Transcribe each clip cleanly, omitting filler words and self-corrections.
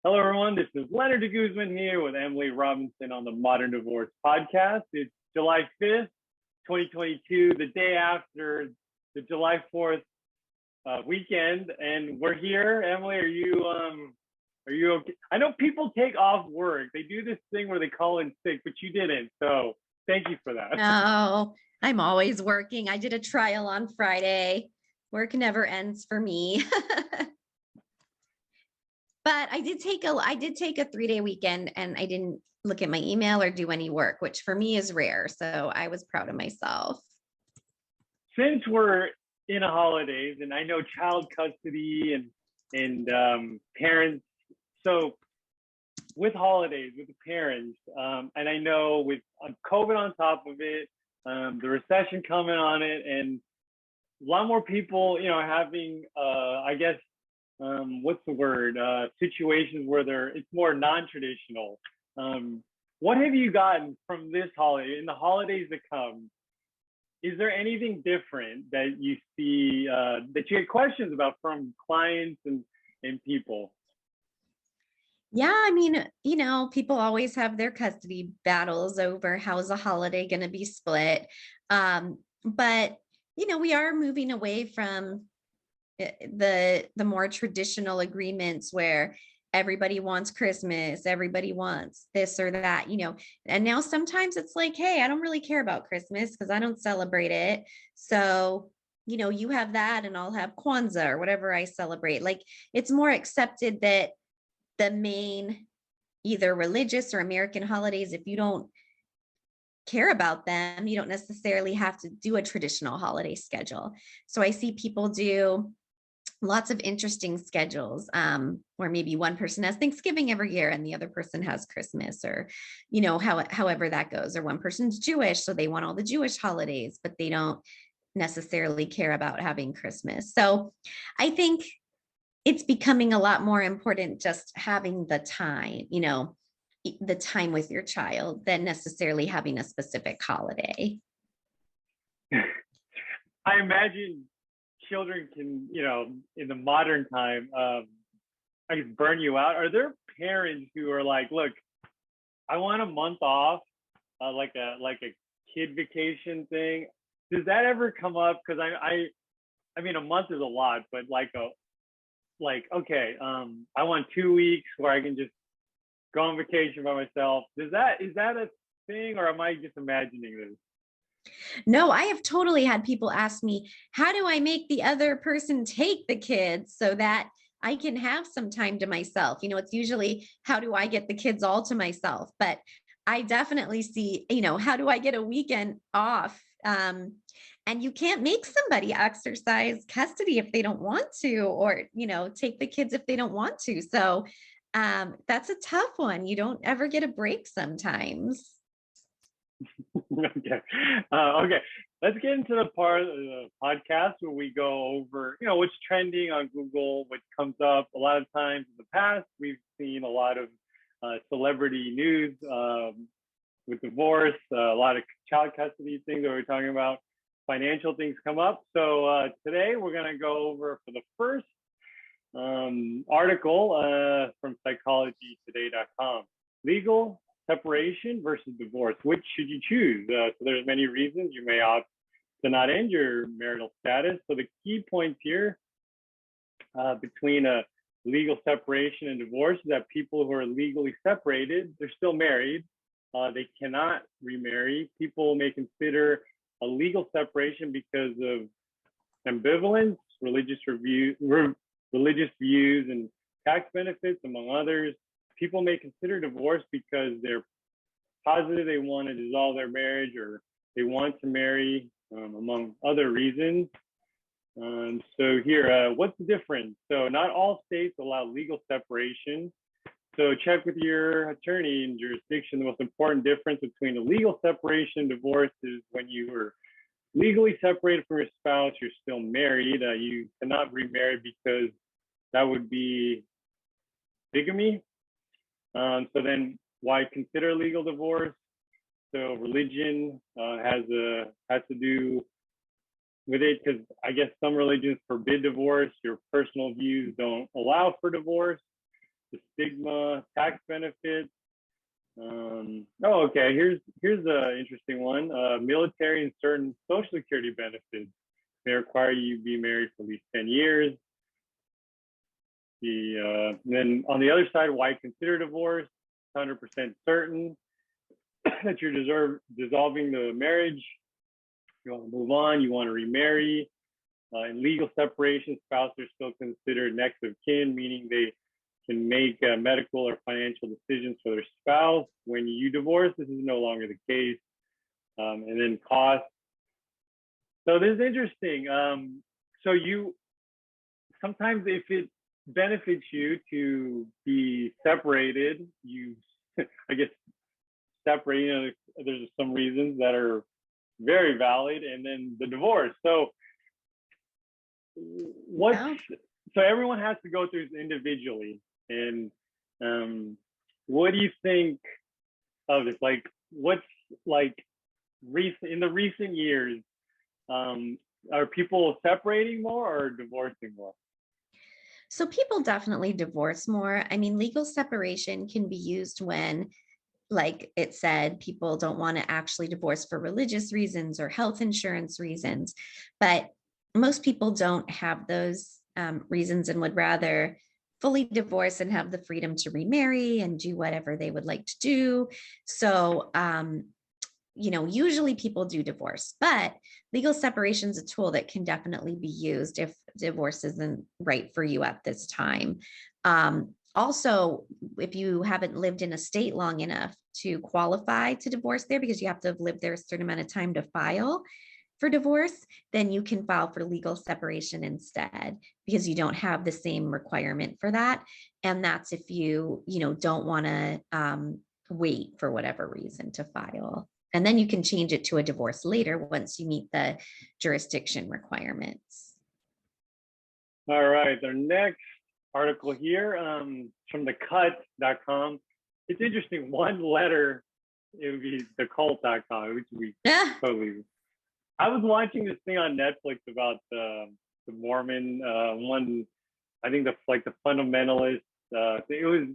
Hello, everyone. This is Lenard Guzman here with Emily Robinson on the Modern Divorce Podcast. It's July 5th, 2022, the day after the July 4th weekend, and we're here. Emily, are you okay? I know people take off work. They do this thing where they call in sick, but you didn't. So thank you for that. No, I'm always working. I did a trial on Friday. Work never ends for me. But I did take a 3-day weekend and I didn't look at my email or do any work, which for me is rare. So I was proud of myself. Since we're in a holidays, and I know child custody and parents, so with holidays with the parents, and I know with COVID on top of it, the recession coming on it, and a lot more people, having I guess what's the word? Situations where it's more non-traditional. What have you gotten from this holiday, in the holidays that come? Is there anything different that you see that you get questions about from clients and people? Yeah, I mean, people always have their custody battles over how's a holiday going to be split. But we are moving away from the more traditional agreements where everybody wants Christmas, everybody wants this or that, and now sometimes it's like, hey, I don't really care about Christmas because I don't celebrate it. So, you have that and I'll have Kwanzaa or whatever I celebrate. Like, it's more accepted that the main either religious or American holidays, if you don't care about them, you don't necessarily have to do a traditional holiday schedule. So I see people do lots of interesting schedules, where maybe one person has Thanksgiving every year and the other person has Christmas, or, however that goes, or one person's Jewish, so they want all the Jewish holidays, but they don't necessarily care about having Christmas. So I think it's becoming a lot more important just having the time, the time with your child than necessarily having a specific holiday. I imagine children can, in the modern time, I guess burn you out. Are there parents who are like, look, I want a month off, like a kid vacation thing? Does that ever come up? Because I mean, a month is a lot, but okay, I want 2 weeks where I can just go on vacation by myself. Is that a thing, or am I just imagining this? No, I have totally had people ask me, how do I make the other person take the kids so that I can have some time to myself? It's usually, how do I get the kids all to myself? But I definitely see, how do I get a weekend off? And you can't make somebody exercise custody if they don't want to, or, take the kids if they don't want to. So that's a tough one. You don't ever get a break sometimes. Okay. Okay. Let's get into the part of the podcast where we go over, what's trending on Google, what comes up. A lot of times in the past, we've seen a lot of celebrity news with divorce, a lot of child custody things that we're talking about, financial things come up. So today we're going to go over, for the first article from psychologytoday.com, legal separation versus divorce. Which should you choose? So there's many reasons. You may opt to not end your marital status. So the key points here between a legal separation and divorce is that people who are legally separated, they're still married. They cannot remarry. People may consider a legal separation because of ambivalence, religious views, and tax benefits, among others. People may consider divorce because they're positive they want to dissolve their marriage, or they want to marry, among other reasons. So here, what's the difference? So not all states allow legal separation. So check with your attorney in jurisdiction. The most important difference between a legal separation and divorce is when you were legally separated from your spouse, you're still married. You cannot remarry because that would be bigamy. So then why consider legal divorce? So religion has to do with it, because I guess some religions forbid divorce. Your personal views don't allow for divorce. the stigma, tax benefits. Okay. Here's an interesting one. Military and certain Social Security benefits may require you be married for at least 10 years. Then on the other side, why consider divorce? 100% certain that you're dissolving the marriage. You want to move on. You want to remarry. In legal separation, spouses are still considered next of kin, meaning they can make medical or financial decisions for their spouse. When you divorce, this is no longer the case. And then cost. So this is interesting. So you sometimes, if it benefits you to be separated, you I guess separate, there's some reasons that are very valid, and then the divorce. So so everyone has to go through this individually. And what do you think of this? Like, what's like in the recent years, are people separating more or divorcing more? So people definitely divorce more. I mean, legal separation can be used when, like it said, people don't want to actually divorce for religious reasons or health insurance reasons. But most people don't have those reasons and would rather fully divorce and have the freedom to remarry and do whatever they would like to do. So, usually people do divorce, but legal separation is a tool that can definitely be used if divorce isn't right for you at this time. Also, if you haven't lived in a state long enough to qualify to divorce there, because you have to have lived there a certain amount of time to file for divorce, then you can file for legal separation instead, because you don't have the same requirement for that. And that's if you, don't want to wait for whatever reason to file. And then you can change it to a divorce later once you meet the jurisdiction requirements. All right, our next article here from thecut.com. It's interesting. One letter, it would be thecult.com, which we totally. I was watching this thing on Netflix about the Mormon one. I think the fundamentalist. It was,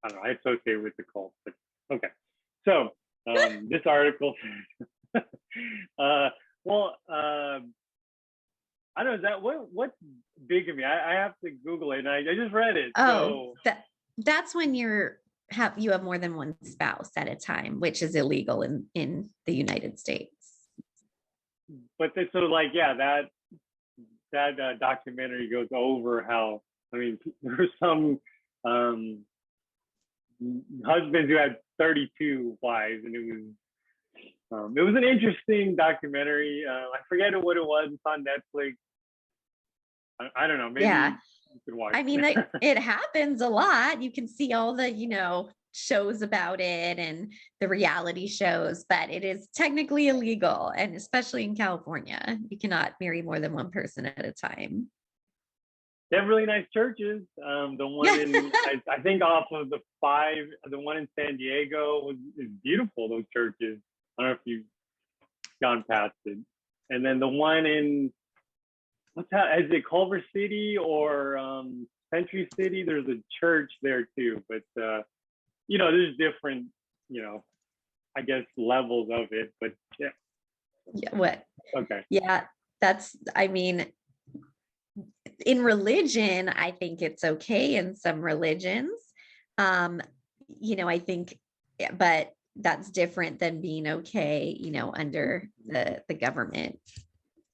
I don't know. I associate with the cult, but okay. So this article. I don't know, is that what's bigamy? I have to Google it, and I just read it. Oh, so. That's when you have more than one spouse at a time, which is illegal in the United States. But that documentary goes over how, I mean, there were some husbands who had 32 wives, and it was an interesting documentary. I forget what it was. It's on Netflix. I don't know. Maybe you could watch. I mean, it happens a lot. You can see all the, shows about it and the reality shows, but it is technically illegal. And especially in California, you cannot marry more than one person at a time. They have really nice churches. The one in, I think off of the one in San Diego is beautiful, those churches. I don't know if you've gone past it. And then the one in, is it Culver City or Century City? There's a church there too, but there's different, I guess levels of it, but yeah. Yeah. What? Okay. Yeah, I mean, in religion, I think it's okay in some religions. I think, but that's different than being okay, under the government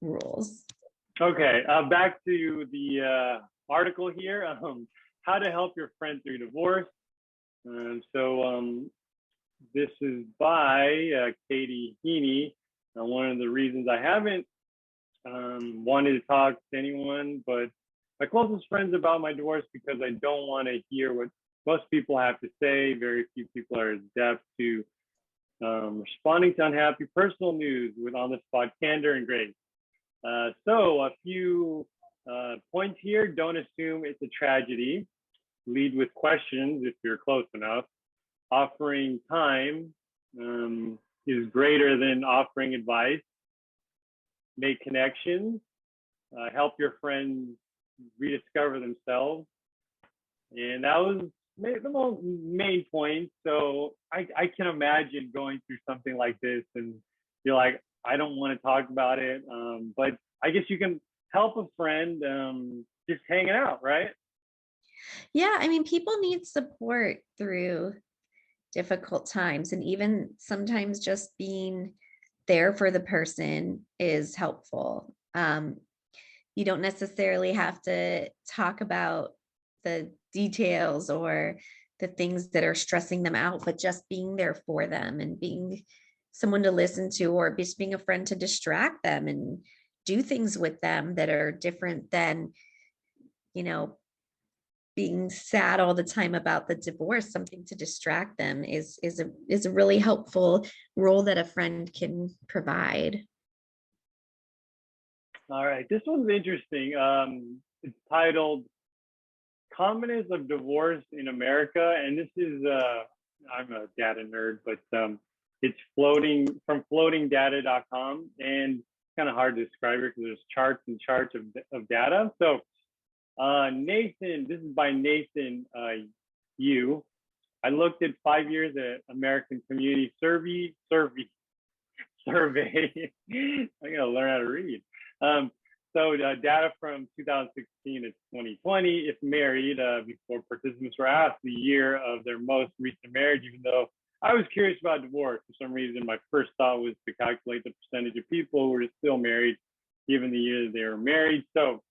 rules. Okay, back to the article here. How to help your friend through divorce. This is by Katie Heaney. One of the reasons I haven't wanted to talk to anyone but my closest friends about my divorce, because I don't want to hear what most people have to say. Very few people are adept to responding to unhappy personal news with on-the-spot candor and grace. So a few points here. Don't assume it's a tragedy. Lead with questions if you're close enough. Offering time is greater than offering advice. Make connections. Help your friends rediscover themselves. And that was the most main point. So I can imagine going through something like this and you're like, I don't want to talk about it. But I guess you can help a friend just hanging out, right? Yeah, I mean, people need support through difficult times, and even sometimes just being there for the person is helpful. You don't necessarily have to talk about the details or the things that are stressing them out, but just being there for them and being someone to listen to, or just being a friend to distract them and do things with them that are different than, you know, being sad all the time about the divorce. Something to distract them is a really helpful role that a friend can provide. All right. This one's interesting. It's titled Commonness of Divorce in America. And this is, I'm a data nerd, but it's floating from floatingdata.com. And it's kind of hard to describe it because there's charts and charts of data. So Nathan, this is by Nathan Yu. I looked at 5 years at American Community Survey. I gotta learn how to read. So data from 2016 to 2020, if married, before participants were asked the year of their most recent marriage, even though I was curious about divorce. For some reason, my first thought was to calculate the percentage of people who were still married, given the year they were married. So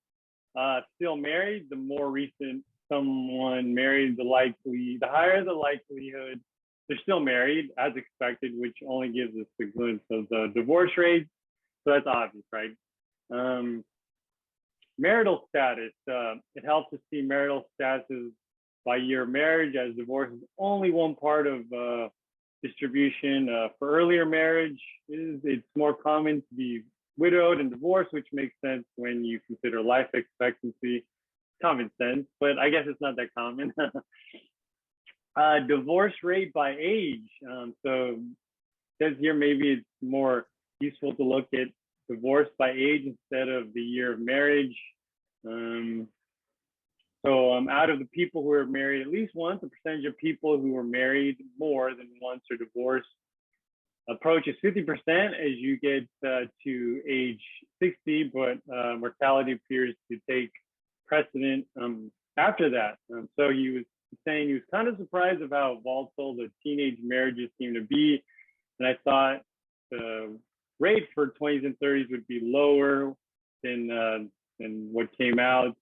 still married, the more recent someone married, the higher the likelihood they're still married, as expected, which only gives us a glimpse of the divorce rate. So that's obvious, right? Marital status. It helps to see marital statuses by year of marriage, as divorce is only one part of distribution. For earlier marriage, it's more common to be widowed and divorced, which makes sense when you consider life expectancy. Common sense, but I guess it's not that common. Divorce rate by age. So says here maybe it's more useful to look at divorce by age instead of the year of marriage. Out of the people who are married at least once, the percentage of people who are married more than once or divorced approaches 50% as you get to age 60, but mortality appears to take precedent after that. So he was saying he was kind of surprised of how volatile the teenage marriages seem to be. And I thought the rate for 20s and 30s would be lower than what came out.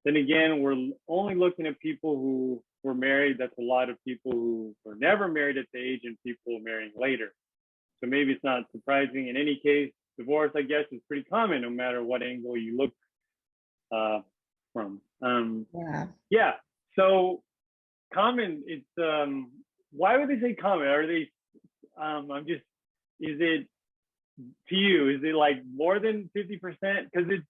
Then again, we're only looking at people who were married. That's a lot of people who were never married at the age and people marrying later. So maybe it's not surprising. In any case, divorce, I guess, is pretty common no matter what angle you look from. Yeah. So common, it's why would they say common? Are they is it, to you, is it like more than 50%? Because it's,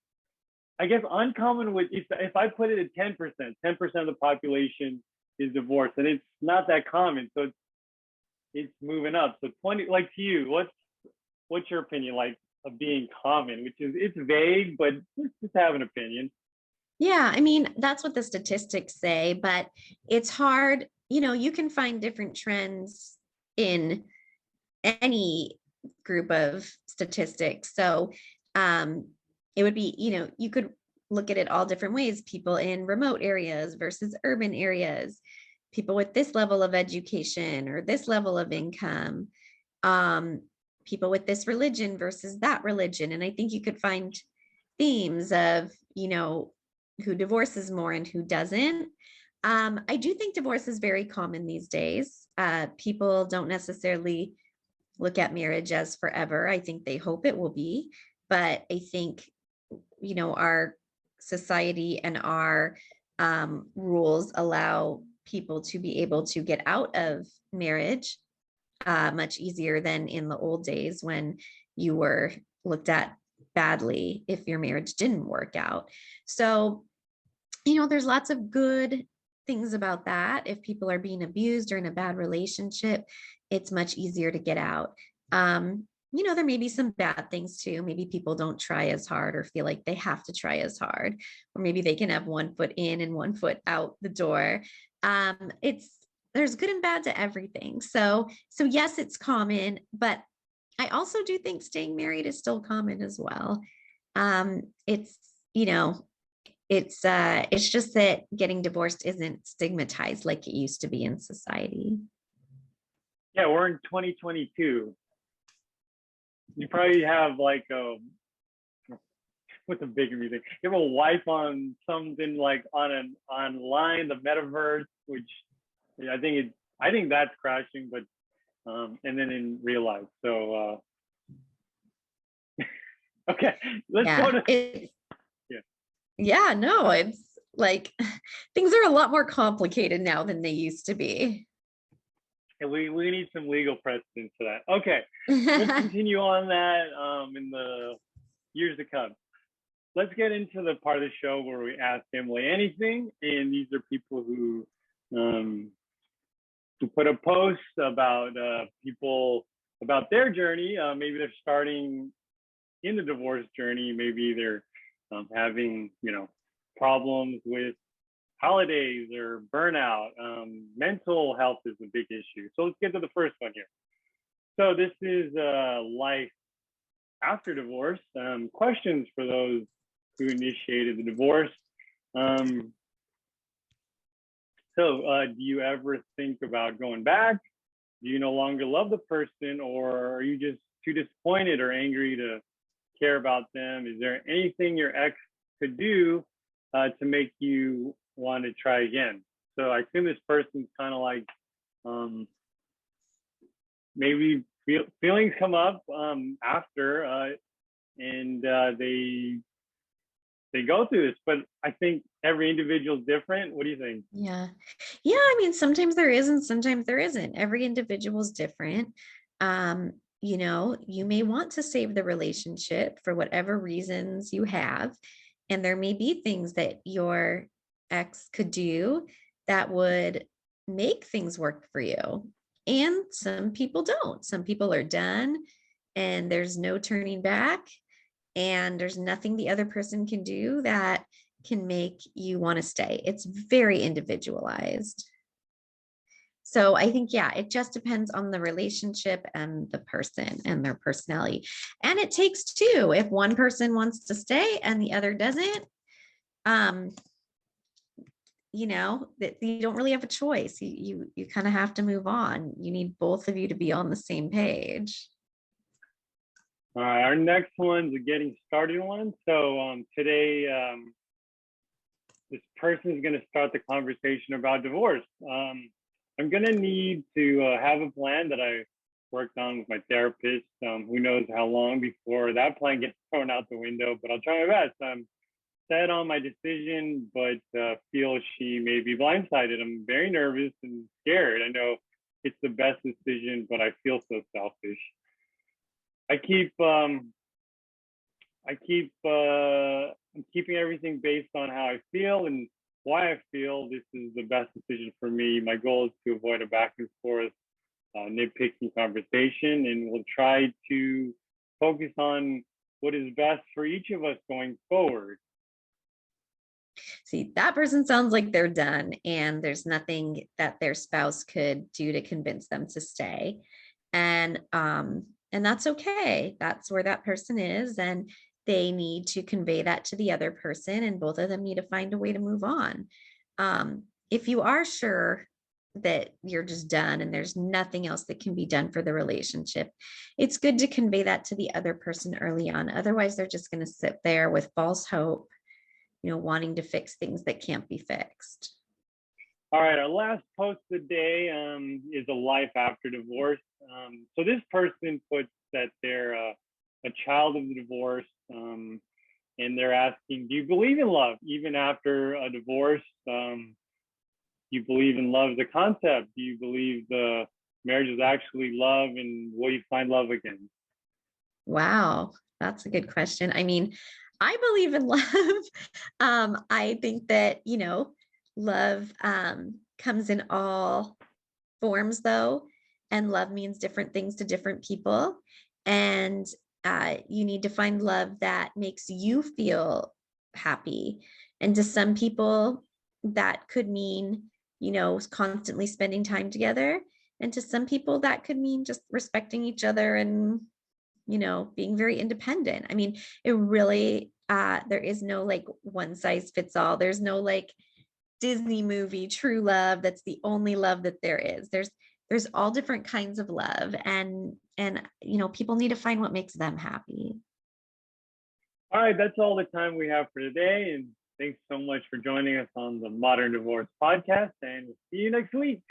I guess, uncommon with, if I put it at 10%, 10% of the population is divorced, and it's not that common. So it's moving up. So 20, like, to you, what's your opinion like of being common, which is, it's vague, but just have an opinion. Yeah, I mean, that's what the statistics say, but it's hard. You can find different trends in any group of statistics. So it would be, you could look at it all different ways. People in remote areas versus urban areas, people with this level of education or this level of income, people with this religion versus that religion. And I think you could find themes of, who divorces more and who doesn't. I do think divorce is very common these days. People don't necessarily look at marriage as forever. I think they hope it will be, but I think, our society and our rules allow people to be able to get out of marriage much easier than in the old days when you were looked at badly if your marriage didn't work out. So, there's lots of good things about that. If people are being abused or in a bad relationship, it's much easier to get out. there may be some bad things too. Maybe people don't try as hard or feel like they have to try as hard, or maybe they can have one foot in and one foot out the door. It's there's good and bad to everything. So yes, it's common, but I also do think staying married is still common as well. It's, you know, it's just that getting divorced isn't stigmatized like it used to be in society. Yeah, we're in 2022. You probably have like a what's a bigger music? You have a wife on something like on an online, the metaverse, which I think that's crashing, but and then in real life. So okay, let's go Yeah, to it's yeah. yeah, no, it's like things are a lot more complicated now than they used to be. And we need some legal precedent for that. Okay, we'll continue on that in the years to come. Let's get into the part of the show where we ask Emily anything, and these are people who put a post about people about their journey. Maybe they're starting in the divorce journey. Maybe they're having problems with holidays or burnout. Mental health is a big issue. So let's get to the first one here. So this is life after divorce. Questions for those who initiated the divorce. Do you ever think about going back? Do you no longer love the person, or are you just too disappointed or angry to care about them? Is there anything your ex could do to make you want to try again? So I assume this person's kind of like maybe feelings come up after and they go through this, but I think every individual is different. What do you think? Yeah. Yeah, I mean, sometimes there is and sometimes there isn't. Every individual is different. You may want to save the relationship for whatever reasons you have, and there may be things that your ex could do that would make things work for you. And some people don't. Some people are done and there's no turning back, and there's nothing the other person can do that can make you want to stay. It's very individualized. So I think, yeah, it just depends on the relationship and the person and their personality. And it takes two. If one person wants to stay and the other doesn't, that you don't really have a choice. You kind of have to move on. You need both of you to be on the same page. All right, our next one's a getting started one. So today, this person is going to start the conversation about divorce. I'm going to need to have a plan that I worked on with my therapist. Who knows how long before that plan gets thrown out the window, but I'll try my best. I'm set on my decision, but feel she may be blindsided. I'm very nervous and scared. I know it's the best decision, but I feel so selfish. I'm keeping everything based on how I feel and why I feel this is the best decision for me. My goal is to avoid a back and forth nitpicking conversation, and we'll try to focus on what is best for each of us going forward. See, that person sounds like they're done and there's nothing that their spouse could do to convince them to stay. And that's okay. That's where that person is. And they need to convey that to the other person, and both of them need to find a way to move on. If you are sure that you're just done and there's nothing else that can be done for the relationship, it's good to convey that to the other person early on. Otherwise, they're just going to sit there with false hope, wanting to fix things that can't be fixed. All right, our last post of the day is a life after divorce. So this person puts that they're a child of the divorce, and they're asking, do you believe in love even after a divorce? Do you believe in love as a concept? Do you believe the marriage is actually love, and will you find love again? Wow, that's a good question. I mean, I believe in love. I think that, love comes in all forms, though, and love means different things to different people. And you need to find love that makes you feel happy. And to some people, that could mean, constantly spending time together. And to some people, that could mean just respecting each other and, being very independent. I mean, it really, there is no like one size fits all. There's no like Disney movie true love that's the only love that there is. There's all different kinds of love, and people need to find what makes them happy. All right, that's all the time we have for today. And thanks so much for joining us on the Modern Divorce podcast. And we'll see you next week.